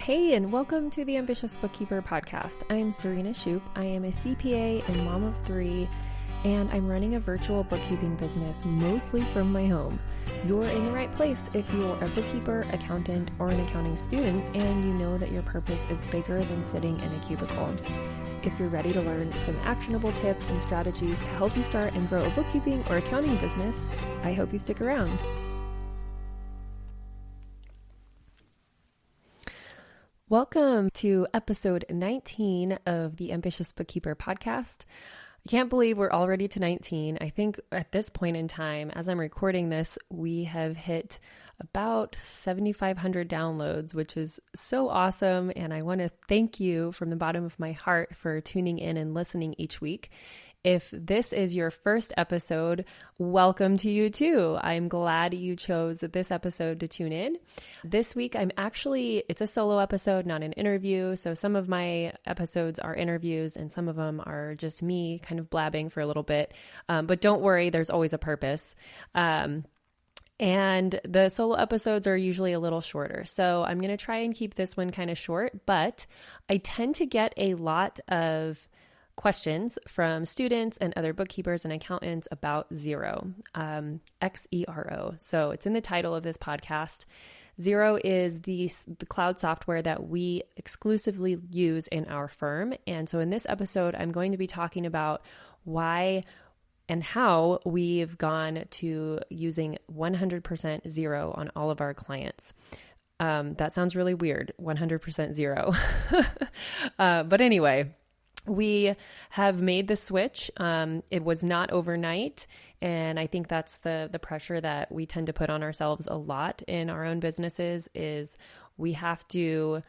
Hey, and welcome to the Ambitious Bookkeeper Podcast. I'm Serena Shoup. I am a CPA and mom of three, and I'm running a virtual bookkeeping business mostly from my home. You're in the right place if you're a bookkeeper, accountant, or an accounting student, and you know that your purpose is bigger than sitting in a cubicle. If you're ready to learn some actionable tips and strategies to help you start and grow a bookkeeping or accounting business, I hope you stick around. Welcome to episode 19 of the Ambitious Bookkeeper Podcast. I can't believe we're already to 19. I think at this point in time, as I'm recording this, we have hit about 7,500 downloads, which is so awesome. And I want to thank you from the bottom of my heart for tuning in and listening each week. If this is your first episode, welcome to you too. I'm glad you chose this episode to tune in. This week, it's a solo episode, not an interview. So some of my episodes are interviews and some of them are just me kind of blabbing for a little bit. But don't worry, there's always a purpose. And the solo episodes are usually a little shorter. So I'm going to try and keep this one kind of short, but I tend to get a lot of questions from students and other bookkeepers and accountants about Xero, Xero. So it's in the title of this podcast. Xero is the cloud software that we exclusively use in our firm. And so in this episode, I'm going to be talking about why and how we've gone to using 100% Xero on all of our clients. That sounds really weird, 100% Xero. But anyway, we have made the switch. It was not overnight. And I think that's the pressure that we tend to put on ourselves a lot in our own businesses is we have to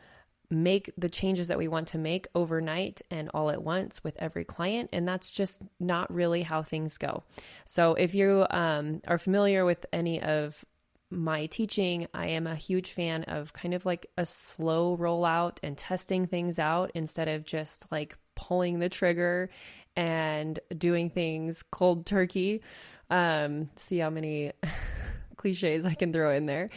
make the changes that we want to make overnight and all at once with every client. And that's just not really how things go. So if you are familiar with any of my teaching, I am a huge fan of kind of like a slow rollout and testing things out instead of just like pulling the trigger and doing things cold turkey. See how many cliches I can throw in there.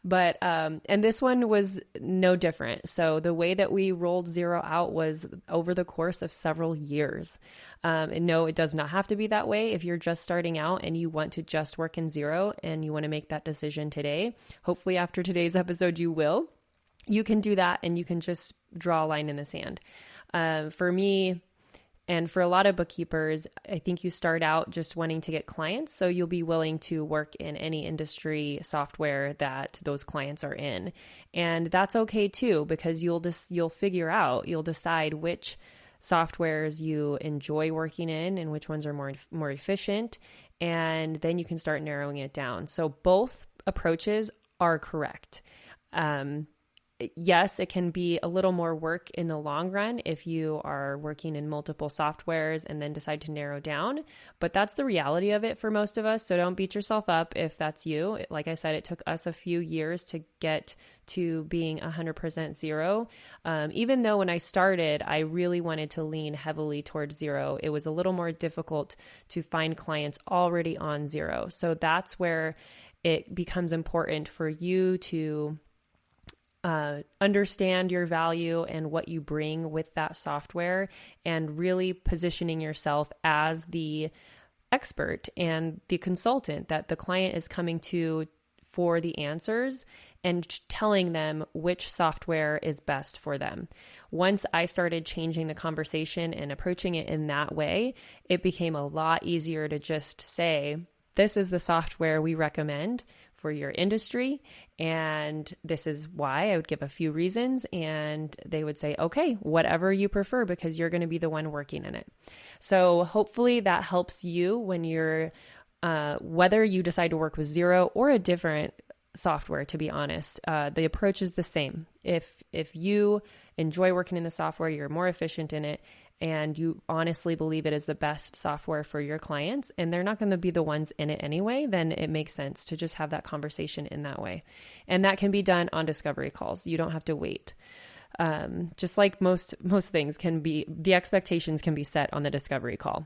But, and this one was no different. So the way that we rolled Xero out was over the course of several years. And no, it does not have to be that way. If you're just starting out and you want to just work in Xero and you want to make that decision today, hopefully after today's episode, you will. You can do that and you can just draw a line in the sand. For me, and for a lot of bookkeepers, I think you start out just wanting to get clients. So you'll be willing to work in any industry software that those clients are in. And that's okay too, because you'll decide which softwares you enjoy working in and which ones are more efficient. And then you can start narrowing it down. So both approaches are correct. Yes, it can be a little more work in the long run if you are working in multiple softwares and then decide to narrow down, but that's the reality of it for most of us. So don't beat yourself up if that's you. Like I said, it took us a few years to get to being 100% Xero. Even though when I started, I really wanted to lean heavily towards Xero, it was a little more difficult to find clients already on Xero. So that's where it becomes important for you to understand your value and what you bring with that software and really positioning yourself as the expert and the consultant that the client is coming to for the answers and telling them which software is best for them. Once I started changing the conversation and approaching it in that way, it became a lot easier to just say, this is the software we recommend for your industry, and this is why. I would give a few reasons, and they would say, okay, whatever you prefer, because you're going to be the one working in it. So hopefully that helps you when you're, whether you decide to work with Xero or a different software, to be honest, the approach is the same. If you enjoy working in the software, you're more efficient in it, and you honestly believe it is the best software for your clients, and they're not going to be the ones in it anyway, then it makes sense to just have that conversation in that way. And that can be done on discovery calls. You don't have to wait. Just like most things can be, the expectations can be set on the discovery call.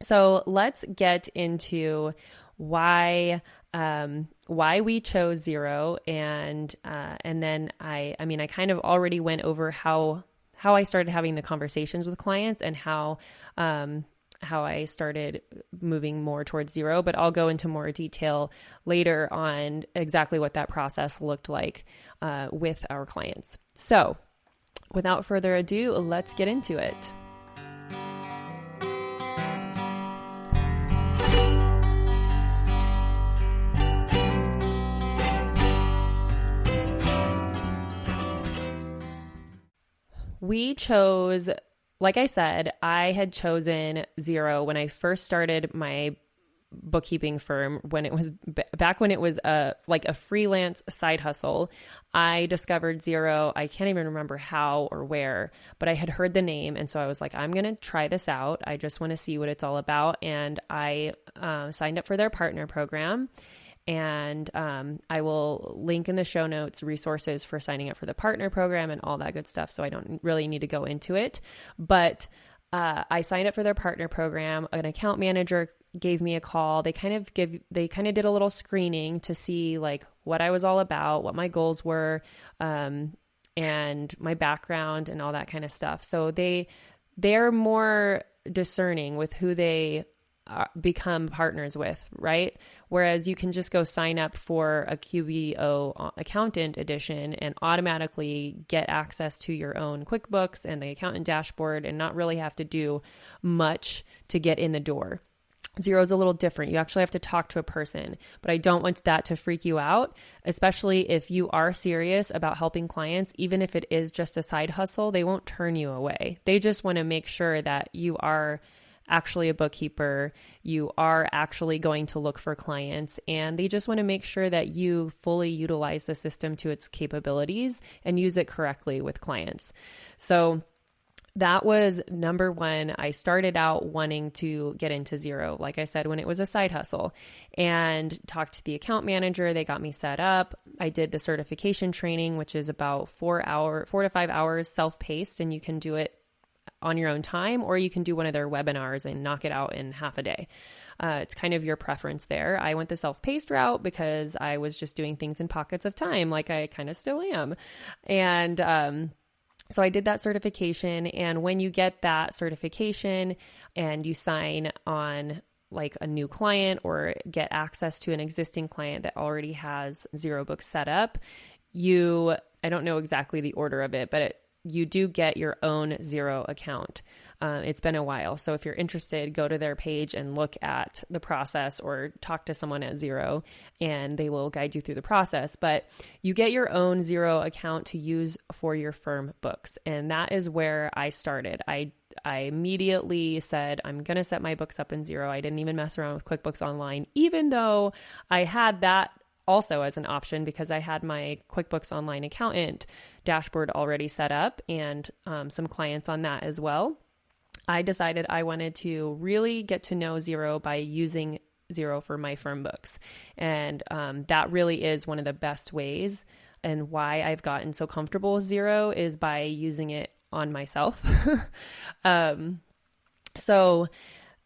So let's get into why why we chose Xero, and then I kind of already went over how I started having the conversations with clients and how I started moving more towards Xero, but I'll go into more detail later on exactly what that process looked like with our clients. So without further ado, let's get into it. We chose, like I said, I had chosen Xero when I first started my bookkeeping firm, when it was back when it was like a freelance side hustle. I discovered Xero. I can't even remember how or where, but I had heard the name. And so I was like, I'm going to try this out. I just want to see what it's all about. And I signed up for their partner program. And I will link in the show notes resources for signing up for the partner program and all that good stuff. So I don't really need to go into it. But I signed up for their partner program. An account manager gave me a call. They kind of did a little screening to see like what I was all about, what my goals were, and my background and all that kind of stuff. So they're more discerning with who they become partners with, right? Whereas you can just go sign up for a QBO accountant edition and automatically get access to your own QuickBooks and the accountant dashboard and not really have to do much to get in the door. Xero is a little different. You actually have to talk to a person, but I don't want that to freak you out, especially if you are serious about helping clients. Even if it is just a side hustle, they won't turn you away. They just want to make sure that you are actually a bookkeeper, you are actually going to look for clients, and they just want to make sure that you fully utilize the system to its capabilities and use it correctly with clients. So that was number one. I started out wanting to get into Xero, like I said, when it was a side hustle, and talked to the account manager. They got me set up. I did the certification training, which is about 4 to 5 hours self-paced, and you can do it on your own time, or you can do one of their webinars and knock it out in half a day. It's kind of your preference there. I went the self-paced route because I was just doing things in pockets of time, like I kind of still am. And so I did that certification. And when you get that certification and you sign on like a new client or get access to an existing client that already has Xero books set up, I don't know exactly the order of it, but you do get your own Xero account. It's been a while. So if you're interested, go to their page and look at the process or talk to someone at Xero and they will guide you through the process. But you get your own Xero account to use for your firm books. And that is where I started. I immediately said, I'm going to set my books up in Xero. I didn't even mess around with QuickBooks Online, even though I had that also as an option because I had my QuickBooks Online accountant dashboard already set up and some clients on that as well. I decided I wanted to really get to know Xero by using Xero for my firm books. And that really is one of the best ways, and why I've gotten so comfortable with Xero is by using it on myself. So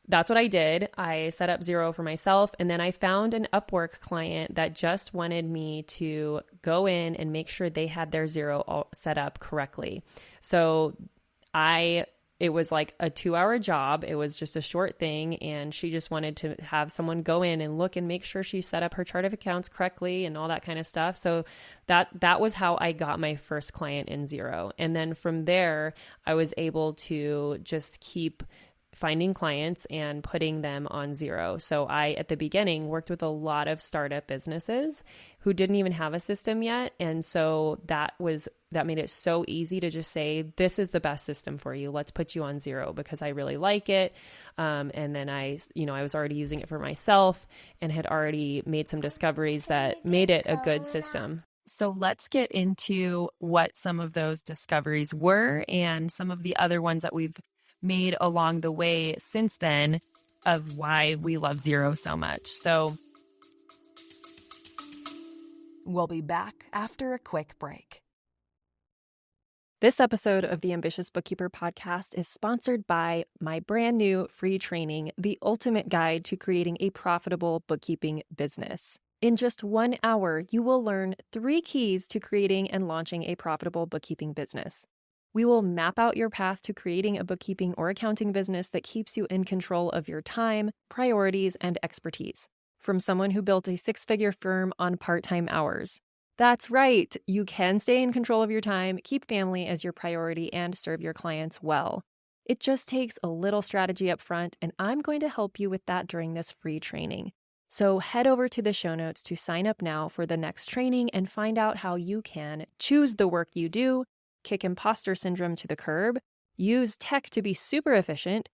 that's what I did. I set up Xero for myself, and then I found an Upwork client that just wanted me to go in and make sure they had their Xero all set up correctly. So it was like a 2-hour job. It was just a short thing, and she just wanted to have someone go in and look and make sure she set up her chart of accounts correctly and all that kind of stuff. So that was how I got my first client in Xero. And then from there, I was able to just keep finding clients and putting them on Xero. So I, at the beginning, worked with a lot of startup businesses who didn't even have a system yet. And so that made it so easy to just say, this is the best system for you. Let's put you on Xero because I really like it. And then I was already using it for myself and had already made some discoveries that made it a good system. So let's get into what some of those discoveries were and some of the other ones that we've made along the way since then of why we love Xero so much. So we'll be back after a quick break. This episode of the Ambitious Bookkeeper Podcast is sponsored by my brand new free training, The Ultimate Guide to Creating a Profitable Bookkeeping Business. In just 1 hour, you will learn 3 keys to creating and launching a profitable bookkeeping business. We will map out your path to creating a bookkeeping or accounting business that keeps you in control of your time, priorities, and expertise. From someone who built a 6-figure firm on part-time hours. That's right, you can stay in control of your time, keep family as your priority, and serve your clients well. It just takes a little strategy up front, and I'm going to help you with that during this free training. So head over to the show notes to sign up now for the next training and find out how you can choose the work you do, kick imposter syndrome to the curb, use tech to be super efficient,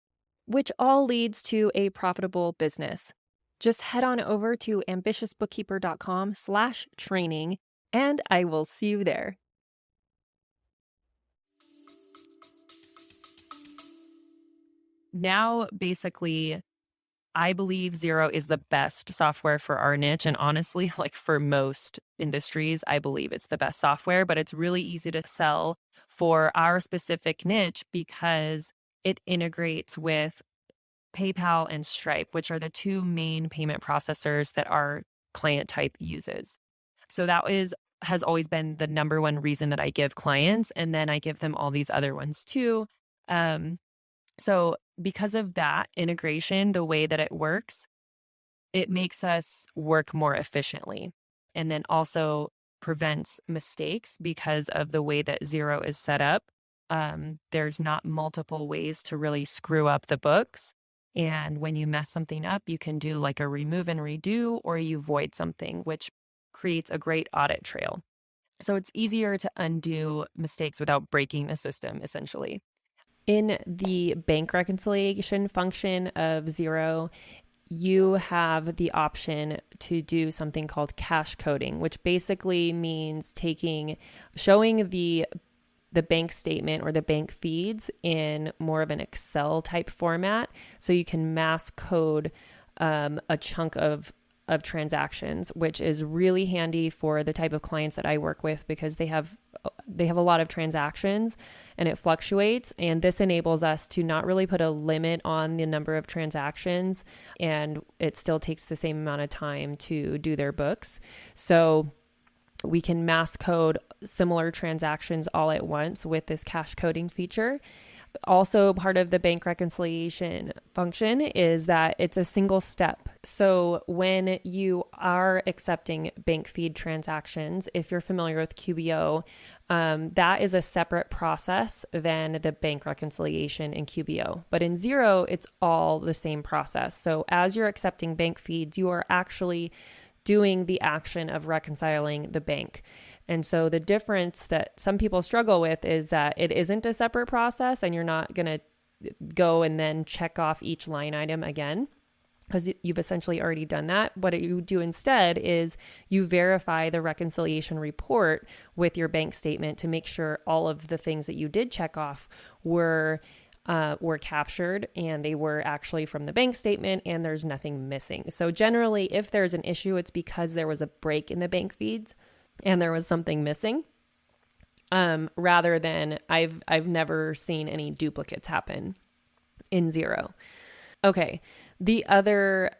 which all leads to a profitable business. Just head on over to ambitiousbookkeeper.com/training, and I will see you there. Now, basically, I believe Xero is the best software for our niche. And honestly, like for most industries, I believe it's the best software, but it's really easy to sell for our specific niche because it integrates with PayPal and Stripe, which are the 2 main payment processors that our client type uses. So has always been the number one reason that I give clients. And then I give them all these other ones too. So because of that integration, the way that it works, it makes us work more efficiently and then also prevents mistakes because of the way that Xero is set up. There's not multiple ways to really screw up the books. And when you mess something up, you can do like a remove and redo, or you void something, which creates a great audit trail. So it's easier to undo mistakes without breaking the system, essentially. In the bank reconciliation function of Xero, you have the option to do something called cash coding, which basically means showing the bank statement or the bank feeds in more of an Excel type format. So you can mass code a chunk of transactions, which is really handy for the type of clients that I work with because they have a lot of transactions and it fluctuates. And this enables us to not really put a limit on the number of transactions, and it still takes the same amount of time to do their books. So we can mass code similar transactions all at once with this cash coding feature. Also, part of the bank reconciliation function is that it's a single step. So when you are accepting bank feed transactions, if you're familiar with QBO, that is a separate process than the bank reconciliation in QBO. But in Xero, it's all the same process. So as you're accepting bank feeds, you are actually doing the action of reconciling the bank. And so the difference that some people struggle with is that it isn't a separate process and you're not going to go and then check off each line item again because you've essentially already done that. What you do instead is you verify the reconciliation report with your bank statement to make sure all of the things that you did check off were captured and they were actually from the bank statement and there's nothing missing. So generally, if there's an issue, it's because there was a break in the bank feeds and there was something missing, rather than I've never seen any duplicates happen in Xero. Okay, the other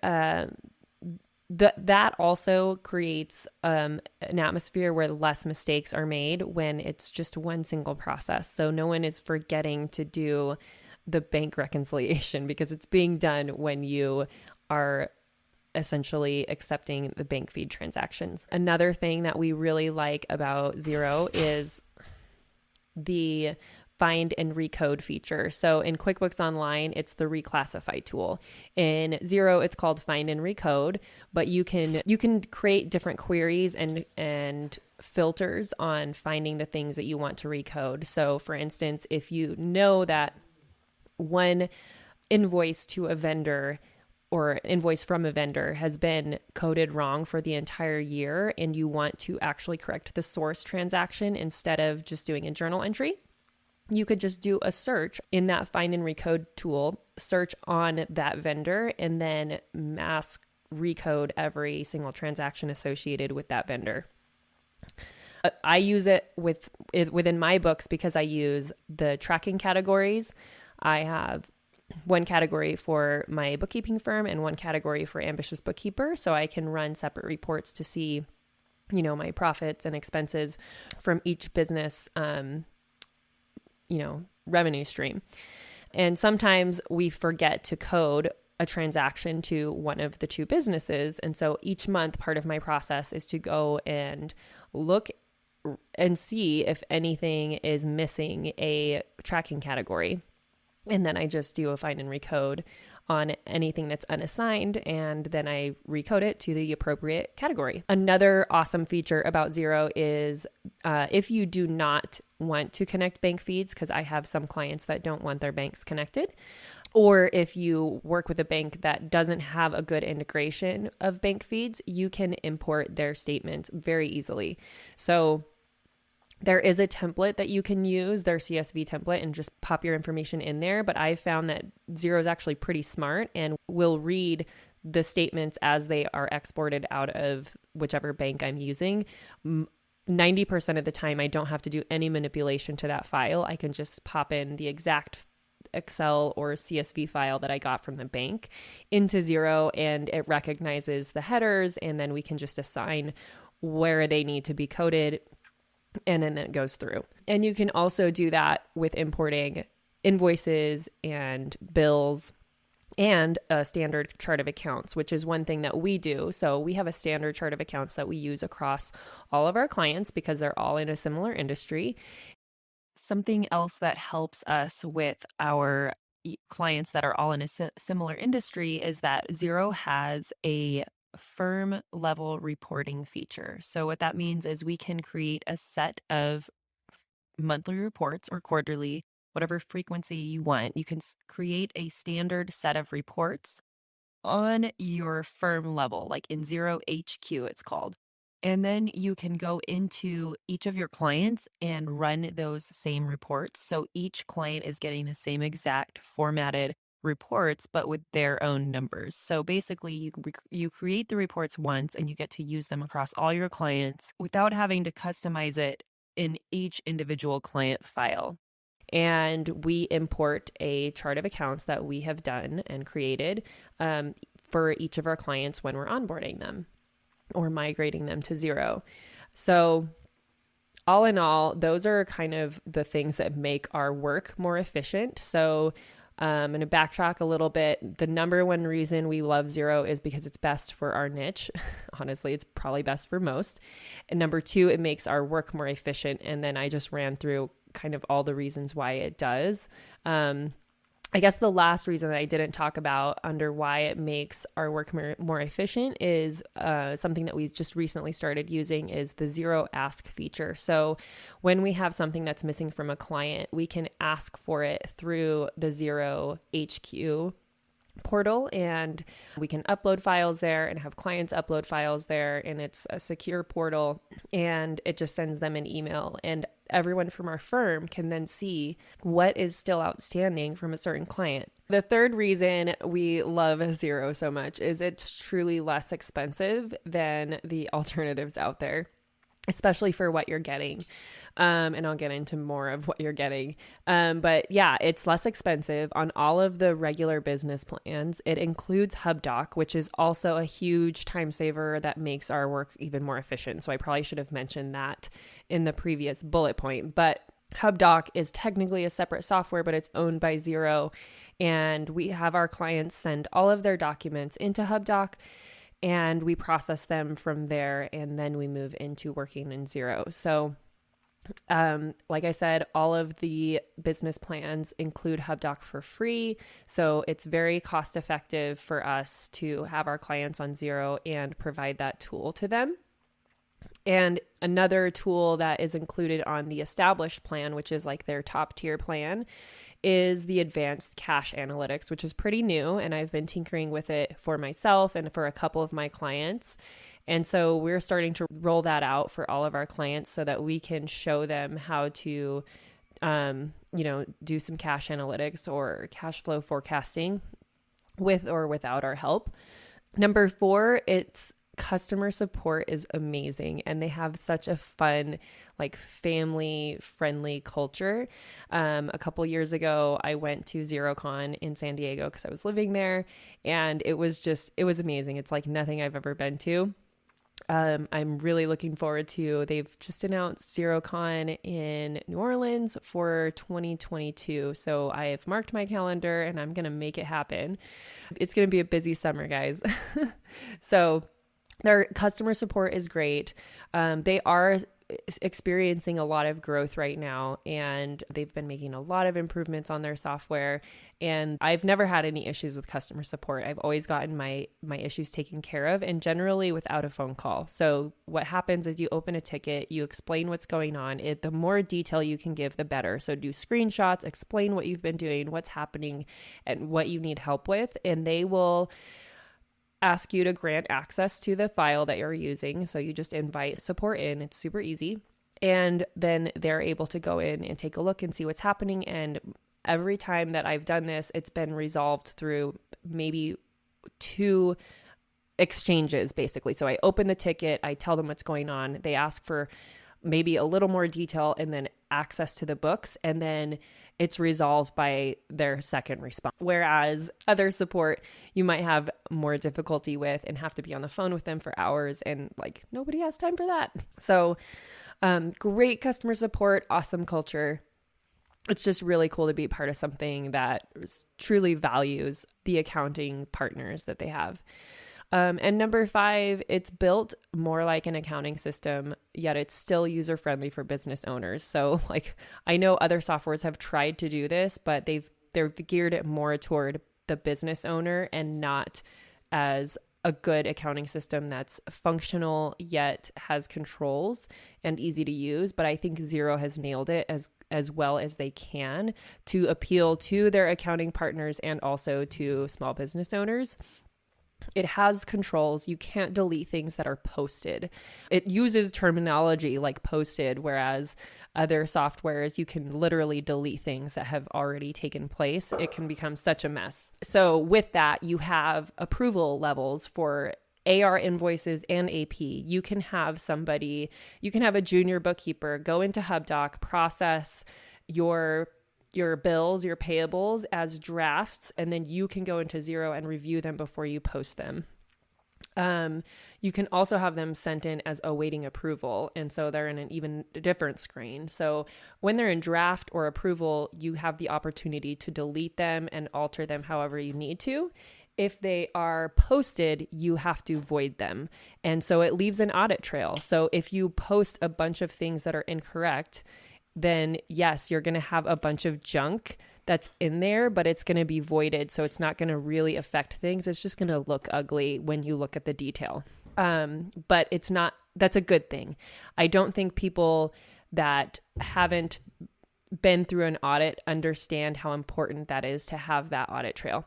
that also creates an atmosphere where less mistakes are made when it's just one single process. So no one is forgetting to do the bank reconciliation because it's being done when you are essentially accepting the bank feed transactions. Another thing that we really like about Xero is the find and recode feature. So in QuickBooks Online, it's the reclassify tool. In Xero, it's called find and recode, but you can create different queries and filters on finding the things that you want to recode. So for instance, if you know that one invoice to a vendor or invoice from a vendor has been coded wrong for the entire year and you want to actually correct the source transaction instead of just doing a journal entry, you could just do a search in that find and recode tool, search on that vendor, and then mass recode every single transaction associated with that vendor. I use it within my books because I use the tracking categories. I have one category for my bookkeeping firm and one category for Ambitious Bookkeeper. So I can run separate reports to see, my profits and expenses from each business, revenue stream. And sometimes we forget to code a transaction to one of the two businesses. And so each month, part of my process is to go and look and see if anything is missing a tracking category. And then I just do a find and recode on anything that's unassigned, and then I recode it to the appropriate category. Another awesome feature about Xero is if you do not want to connect bank feeds, because I have some clients that don't want their banks connected, or if you work with a bank that doesn't have a good integration of bank feeds, you can import their statements very easily. So there is a template that you can use, their CSV template, and just pop your information in there. But I've found that Xero is actually pretty smart and will read the statements as they are exported out of whichever bank I'm using. 90% of the time, I don't have to do any manipulation to that file. I can just pop in the exact Excel or CSV file that I got from the bank into Xero, and it recognizes the headers, and then we can just assign where they need to be coded, and then it goes through. And you can also do that with importing invoices and bills and a standard chart of accounts, which is one thing that we do. So we have a standard chart of accounts that we use across all of our clients because they're all in a similar industry. Something else that helps us with our clients that are all in a similar industry is that Xero has a firm level reporting feature. So what that means is we can create a set of monthly reports or quarterly, whatever frequency you want. You can create a standard set of reports on your firm level, like in Xero HQ, it's called. And then you can go into each of your clients and run those same reports. So each client is getting the same exact formatted reports, but with their own numbers. So basically you create the reports once and you get to use them across all your clients without having to customize it in each individual client file. And we import a chart of accounts that we have done and created for each of our clients when we're onboarding them or migrating them to Xero. So all in all, those are kind of the things that make our work more efficient. So I'm going to backtrack a little bit. The number one reason we love Xero is because it's best for our niche. Honestly, it's probably best for most. And number two, it makes our work more efficient. And then I just ran through kind of all the reasons why it does. I guess the last reason that I didn't talk about under why it makes our work more efficient is something that we just recently started using is the Xero Ask feature. So when we have something that's missing from a client, we can ask for it through the Xero HQ portal, and we can upload files there and have clients upload files there, and it's a secure portal, and it just sends them an email, and everyone from our firm can then see what is still outstanding from a certain client. The third reason we love Xero so much is it's truly less expensive than the alternatives out there, especially for what you're getting. And I'll get into more of what you're getting. But yeah, it's less expensive on all of the regular business plans. It includes HubDoc, which is also a huge time saver that makes our work even more efficient. So I probably should have mentioned that in the previous bullet point. But HubDoc is technically a separate software, but it's owned by Xero. And we have our clients send all of their documents into HubDoc, and we process them from there, and then we move into working in Xero. So like I said, all of the business plans include HubDoc for free. So it's very cost effective for us to have our clients on Xero and provide that tool to them. And another tool that is included on the established plan, which is like their top tier plan, is the advanced cash analytics, which is pretty new. And I've been tinkering with it for myself and for a couple of my clients. And so we're starting to roll that out for all of our clients so that we can show them how to, do some cash analytics or cash flow forecasting with or without our help. Number 4, it's customer support is amazing, and they have such a fun, like family friendly culture. A couple years ago, I went to XeroCon in San Diego because I was living there, and it was amazing. It's like nothing I've ever been to. I'm really looking forward to, they've just announced XeroCon in New Orleans for 2022. So I have marked my calendar and I'm going to make it happen. It's going to be a busy summer, guys. So their customer support is great. They are experiencing a lot of growth right now, and they've been making a lot of improvements on their software, and I've never had any issues with customer support. I've always gotten my issues taken care of, and generally without a phone call. So what happens is you open a ticket, you explain what's going on. The more detail you can give, the better. So do screenshots, explain what you've been doing, what's happening, and what you need help with, and they will ask you to grant access to the file that you're using. So you just invite support in. It's super easy. And then they're able to go in and take a look and see what's happening. And every time that I've done this, it's been resolved through maybe 2 exchanges, basically. So I open the ticket, I tell them what's going on. They ask for maybe a little more detail and then access to the books, and then it's resolved by their second response. Whereas other support, you might have more difficulty with and have to be on the phone with them for hours, and like nobody has time for that. So great customer support, awesome culture. It's just really cool to be part of something that truly values the accounting partners that they have. And number 5, it's built more like an accounting system, yet it's still user-friendly for business owners. So like, I know other softwares have tried to do this, but they're geared it more toward the business owner and not as a good accounting system that's functional yet has controls and easy to use. But I think Xero has nailed it as well as they can to appeal to their accounting partners and also to small business owners. It has controls. You can't delete things that are posted. It uses terminology like posted, whereas other softwares, you can literally delete things that have already taken place. It can become such a mess. So with that, you have approval levels for AR invoices and AP. You can have a junior bookkeeper go into HubDoc, process your bills, your payables as drafts, and then you can go into Xero and review them before you post them. You can also have them sent in as awaiting approval, and so they're in an even different screen. So when they're in draft or approval, you have the opportunity to delete them and alter them however you need to. If they are posted, you have to void them. And so it leaves an audit trail. So if you post a bunch of things that are incorrect, then yes, you're going to have a bunch of junk that's in there, but it's going to be voided. So it's not going to really affect things. It's just going to look ugly when you look at the detail. But that's a good thing. I don't think people that haven't been through an audit understand how important that is to have that audit trail.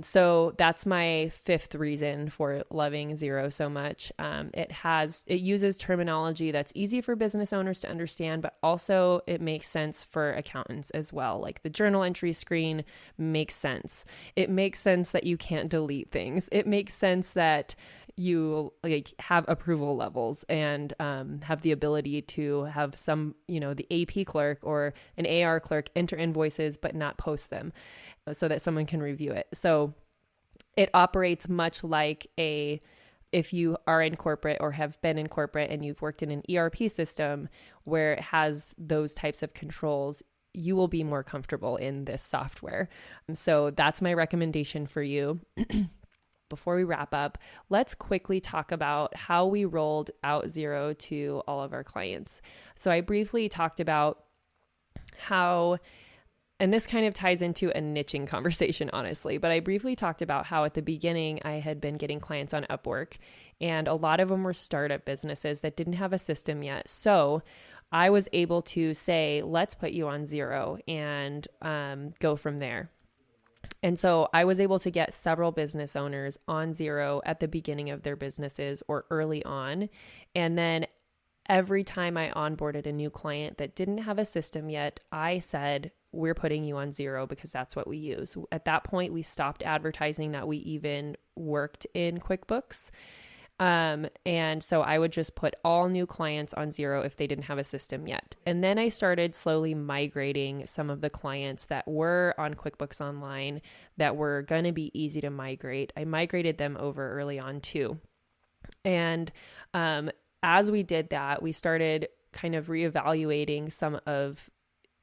So that's my 5th reason for loving Xero so much. It uses terminology that's easy for business owners to understand, but also it makes sense for accountants as well. Like the journal entry screen makes sense. It makes sense that you can't delete things. It makes sense that you have approval levels and have the ability to have some, the AP clerk or an AR clerk enter invoices but not post them so that someone can review it. So it operates much like if you are in corporate or have been in corporate and you've worked in an ERP system where it has those types of controls, you will be more comfortable in this software. And so that's my recommendation for you. Before we wrap up, let's quickly talk about how we rolled out Xero to all of our clients. So I briefly talked about how, and this kind of ties into a niching conversation, honestly, but I briefly talked about how at the beginning I had been getting clients on Upwork, and a lot of them were startup businesses that didn't have a system yet. So I was able to say, let's put you on Xero and go from there. And so I was able to get several business owners on Xero at the beginning of their businesses or early on. And then every time I onboarded a new client that didn't have a system yet, I said, we're putting you on Xero because that's what we use. At that point, we stopped advertising that we even worked in QuickBooks. And so I would just put all new clients on Xero if they didn't have a system yet. And then I started slowly migrating some of the clients that were on QuickBooks Online that were going to be easy to migrate. I migrated them over early on too. And as we did that, we started kind of reevaluating some of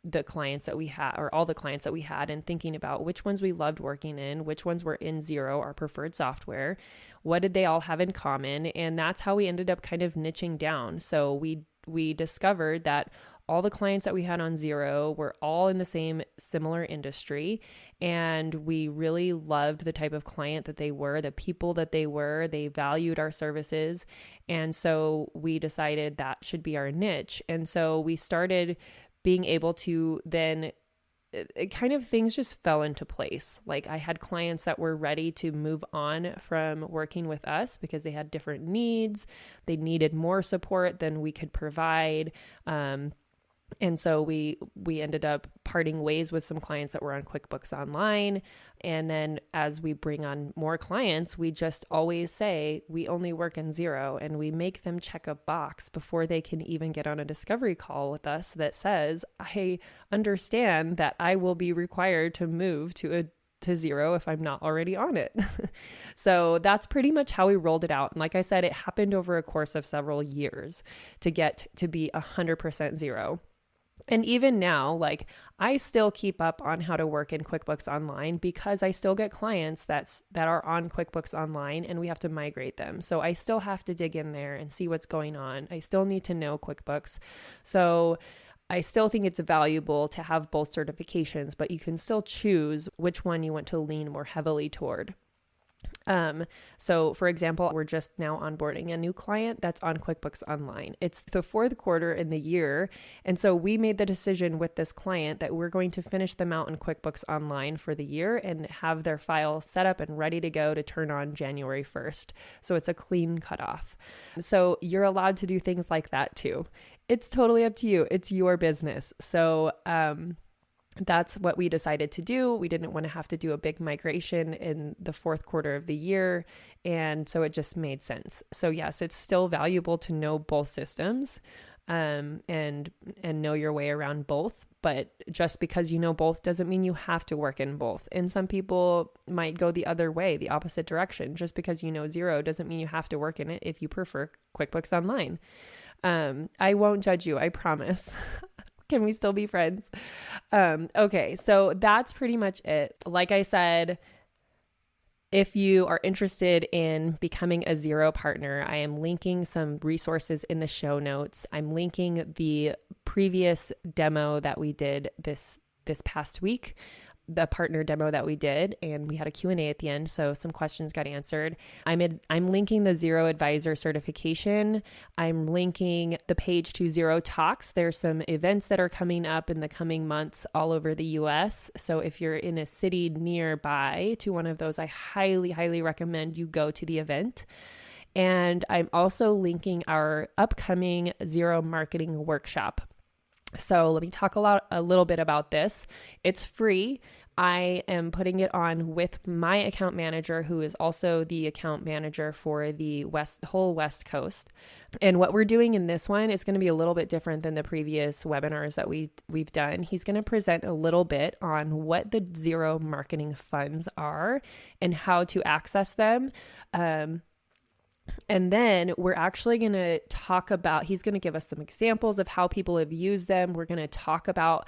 the clients that we had, or all the clients that we had, and thinking about which ones we loved working in, which ones were in Xero, our preferred software, what did they all have in common? And that's how we ended up kind of niching down. So we discovered that all the clients that we had on Xero were all in the same similar industry. And we really loved the type of client that they were, the people that they were, they valued our services. And so we decided that should be our niche. And so we started being able to then kind of things just fell into place. Like I had clients that were ready to move on from working with us because they had different needs. They needed more support than we could provide. And so we ended up parting ways with some clients that were on QuickBooks Online. And then as we bring on more clients, we just always say we only work in Xero, and we make them check a box before they can even get on a discovery call with us that says, I understand that I will be required to move to Xero if I'm not already on it. So that's pretty much how we rolled it out. And like I said, it happened over a course of several years to get to be 100% Xero. And even now, like I still keep up on how to work in QuickBooks Online because I still get clients that are on QuickBooks Online and we have to migrate them. So I still have to dig in there and see what's going on. I still need to know QuickBooks. So I still think it's valuable to have both certifications, but you can still choose which one you want to lean more heavily toward. So for example, we're just now onboarding a new client that's on QuickBooks Online. It's the fourth quarter in the year. And so we made the decision with this client that we're going to finish them out in QuickBooks Online for the year and have their file set up and ready to go to turn on January 1st. So it's a clean cutoff. So you're allowed to do things like that too. It's totally up to you. It's your business. So, that's what we decided to do. We didn't want to have to do a big migration in the fourth quarter of the year. And so it just made sense. So yes, it's still valuable to know both systems, and know your way around both. But just because you know both doesn't mean you have to work in both. And some people might go the other way, the opposite direction. Just because you know Xero doesn't mean you have to work in it if you prefer QuickBooks Online. I won't judge you, I promise. Can we still be friends? Okay, so that's pretty much it. Like I said, if you are interested in becoming a Xero partner, I am linking some resources in the show notes. I'm linking the previous demo that we did this past week, the partner demo that we did, and we had a Q&A at the end, so some questions got answered. I'm linking the Xero Advisor certification. I'm linking the page to Xero Talks. There's some events that are coming up in the coming months all over the US. So if you're in a city nearby to one of those, I highly, highly recommend you go to the event. And I'm also linking our upcoming Xero marketing workshop. So let me talk a little bit about this. It's free. I am putting it on with my account manager, who is also the account manager for the whole West Coast. And what we're doing in this one is going to be a little bit different than the previous webinars that we've done. He's going to present a little bit on what the Xero marketing funds are and how to access them. And then we're actually going to talk about, he's going to give us some examples of how people have used them. We're going to talk about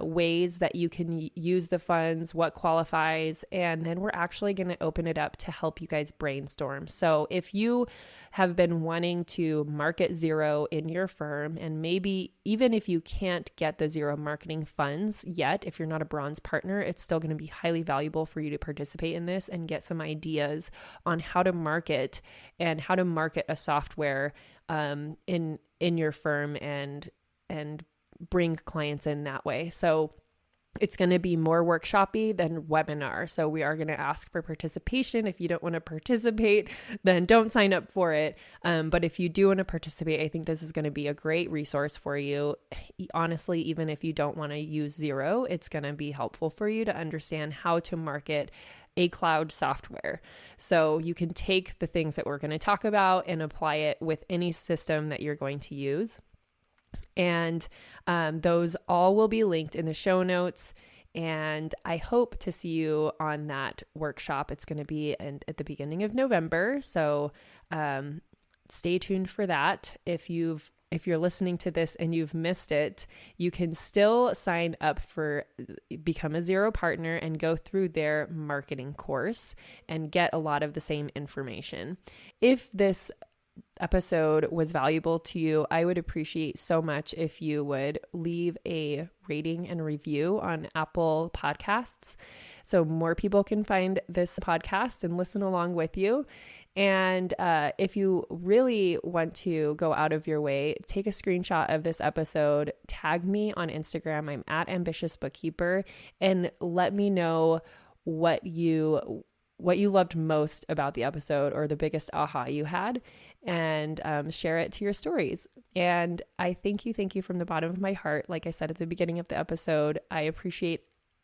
ways that you can use the funds, what qualifies, and then we're actually going to open it up to help you guys brainstorm. So if you have been wanting to market Xero in your firm, and maybe even if you can't get the Xero marketing funds yet, if you're not a bronze partner, it's still going to be highly valuable for you to participate in this and get some ideas on how to market and how to market a software in your firm and bring clients in that way. So it's going to be more workshopy than webinar. So we are going to ask for participation. If you don't want to participate, then don't sign up for it. But if you do want to participate, I think this is going to be a great resource for you. Honestly, even if you don't want to use Xero, it's going to be helpful for you to understand how to market a cloud software. So you can take the things that we're going to talk about and apply it with any system that you're going to use. And those all will be linked in the show notes. And I hope to see you on that workshop. It's going to be at the beginning of November. So stay tuned for that. If you're listening to this and you've missed it, you can still sign up for Become a Xero Partner and go through their marketing course and get a lot of the same information. If this episode was valuable to you, I would appreciate so much if you would leave a rating and review on Apple Podcasts so more people can find this podcast and listen along with you. And if you really want to go out of your way, take a screenshot of this episode, tag me on Instagram. I'm at Ambitious Bookkeeper, and let me know what you loved most about the episode or the biggest aha you had, and share it to your stories. And I thank you from the bottom of my heart. Like I said at the beginning of the episode, I appreciate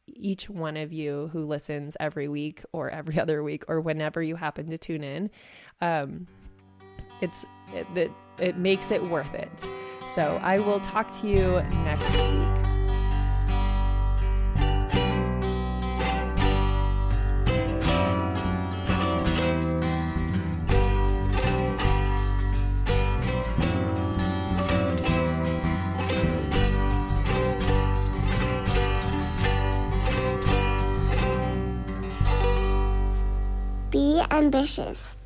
each one of you who listens every week or every other week or whenever you happen to tune in. It makes it worth it. So I will talk to you next week. Be ambitious.